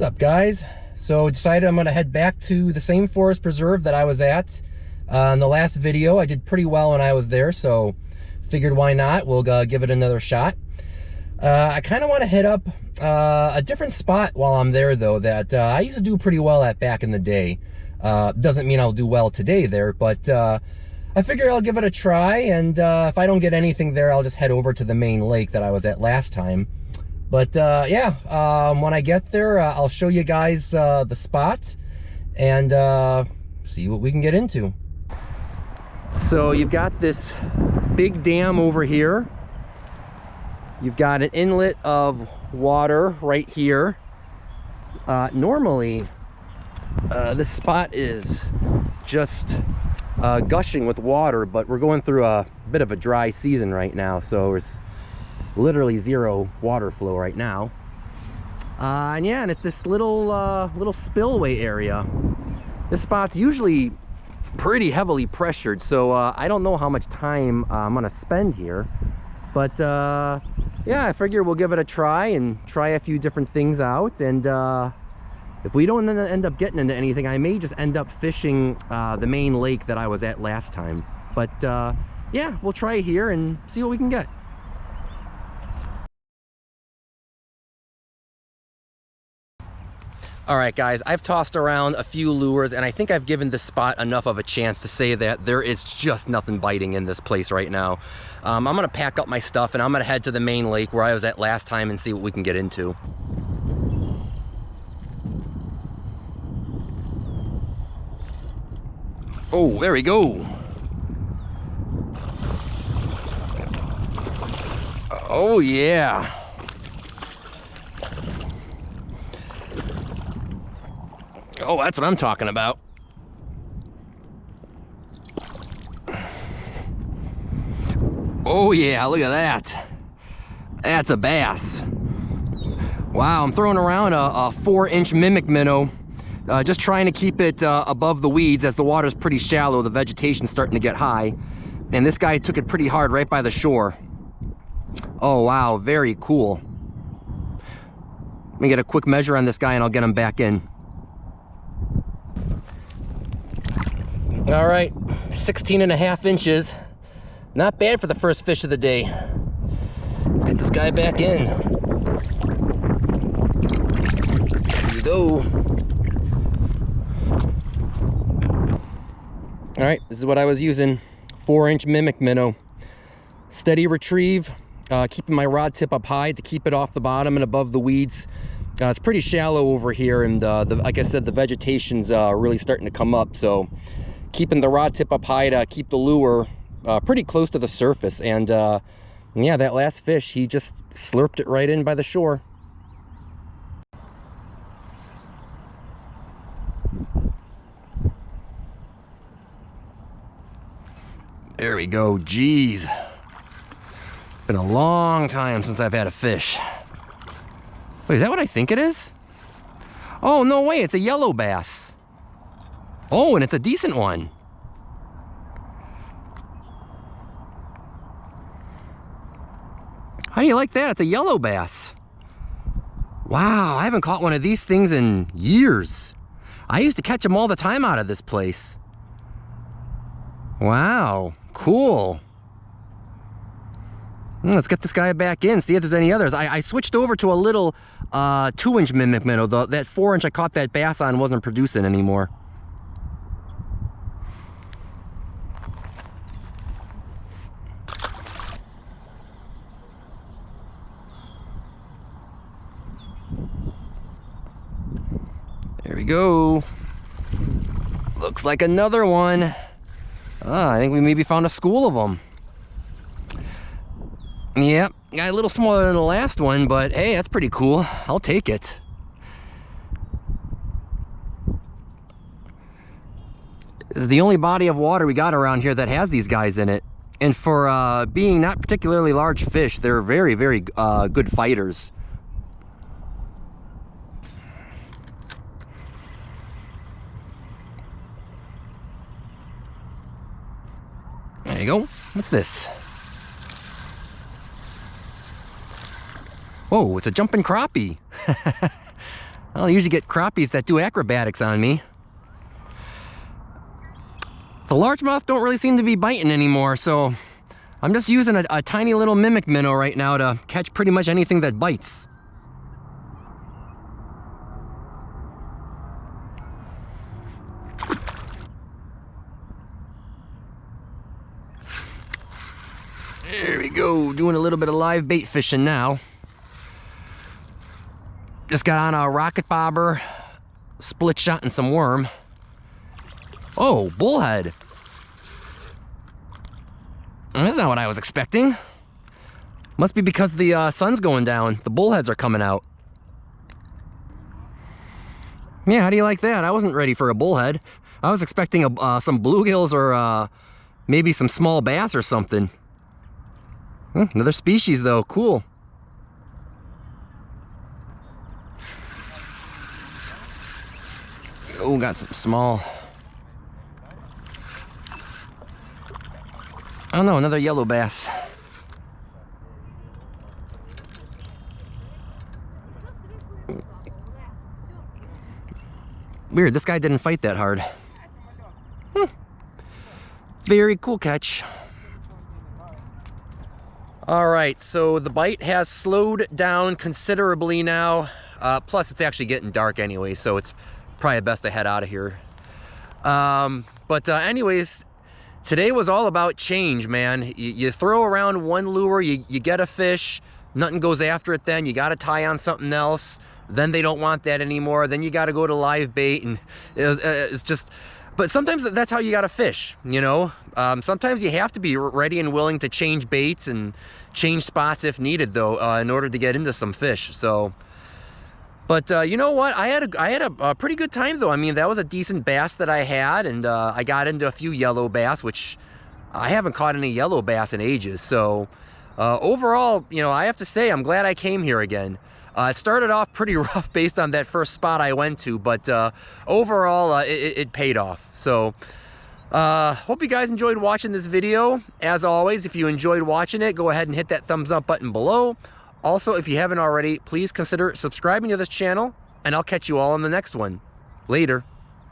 What's up, guys? So decided I'm gonna head back to the same forest preserve that I was at in the last video. I did pretty well when I was there, so figured why not? We'll give it another shot. I kind of want to hit up a different spot while I'm there, though, that I used to do pretty well at back in the day. Doesn't mean I'll do well today there, but I figure I'll give it a try, and if I don't get anything there, I'll just head over to the main lake that I was at last time. But yeah, when I get there, I'll show you guys the spot and see what we can get into. So you've got this big dam over here. You've got an inlet of water right here. Normally, this spot is just gushing with water, but we're going through a bit of a dry season right now, so there's literally zero water flow right now. And yeah, and it's this little spillway area. This spot's usually pretty heavily pressured, so I don't know how much time I'm gonna spend here, but yeah, I figure we'll give it a try and try a few different things out, and if we don't end up getting into anything, I may just end up fishing the main lake that I was at last time. But yeah, we'll try here and see what we can get. All right, guys, I've tossed around a few lures, and I think I've given this spot enough of a chance to say that there is just nothing biting in this place right now. I'm gonna pack up my stuff and I'm gonna head to the main lake where I was at last time and see what we can get into. Oh, there we go. Oh yeah. Oh, that's what I'm talking about. Oh yeah, look at that. That's a bass. Wow, I'm throwing around a 4-inch mimic minnow, just trying to keep it above the weeds as the water's pretty shallow, the vegetation's starting to get high. And this guy took it pretty hard right by the shore. Oh wow, very cool. Let me get a quick measure on this guy and I'll get him back in. All right, 16.5 inches. Not bad for the first fish of the day. Let's get this guy back in. Here you go. All right, this is what I was using. 4-inch mimic minnow. Steady retrieve, keeping my rod tip up high to keep it off the bottom and above the weeds. It's pretty shallow over here, and like I said, the vegetation's really starting to come up, so keeping the rod tip up high to keep the lure pretty close to the surface. And yeah, that last fish, he just slurped it right in by the shore. There we go. Jeez, it's been a long time since I've had a fish. Wait, is that what I think it is? Oh no way, it's a yellow bass. Oh, and it's a decent one. How do you like that? It's a yellow bass. Wow, I haven't caught one of these things in years. I used to catch them all the time out of this place. Wow, cool. Let's get this guy back in, see if there's any others. I switched over to a little 2-inch mimic minnow. That 4-inch I caught that bass on wasn't producing anymore. There we go. Looks like another one. I think we maybe found a school of them. Yep, got a little smaller than the last one, but hey, that's pretty cool. I'll take it. This is the only body of water we got around here that has these guys in it. And for being not particularly large fish, they're very, very good fighters. There you go. What's this? Whoa, it's a jumping crappie. I usually get crappies that do acrobatics on me. The largemouth don't really seem to be biting anymore, so I'm just using a tiny little mimic minnow right now to catch pretty much anything that bites. There we go, doing a little bit of live bait fishing now. Just got on a rocket bobber, split shot, and some worm. Oh, bullhead. That's not what I was expecting. Must be because the sun's going down. The bullheads are coming out. Yeah, how do you like that? I wasn't ready for a bullhead. I was expecting some bluegills or maybe some small bass or something. Another species though, cool. Oh, got some small. Oh no, another yellow bass. Weird, this guy didn't fight that hard. Very cool catch. All right, so the bite has slowed down considerably now. Plus, it's actually getting dark anyway, so it's probably best to head out of here. Anyways, today was all about change, man. You throw around one lure, you get a fish, nothing goes after it then, you gotta tie on something else, then they don't want that anymore, then you gotta go to live bait, and it's just... But sometimes that's how you gotta fish, you know? Sometimes you have to be ready and willing to change baits and change spots if needed, though, in order to get into some fish, so... But you know what? I had a pretty good time though. I mean, that was a decent bass that I had, and I got into a few yellow bass, which I haven't caught any yellow bass in ages. So overall, you know, I have to say I'm glad I came here again. It started off pretty rough based on that first spot I went to, but overall it paid off. So hope you guys enjoyed watching this video. As always, if you enjoyed watching it, go ahead and hit that thumbs up button below. Also, if you haven't already, please consider subscribing to this channel, and I'll catch you all in the next one. Later.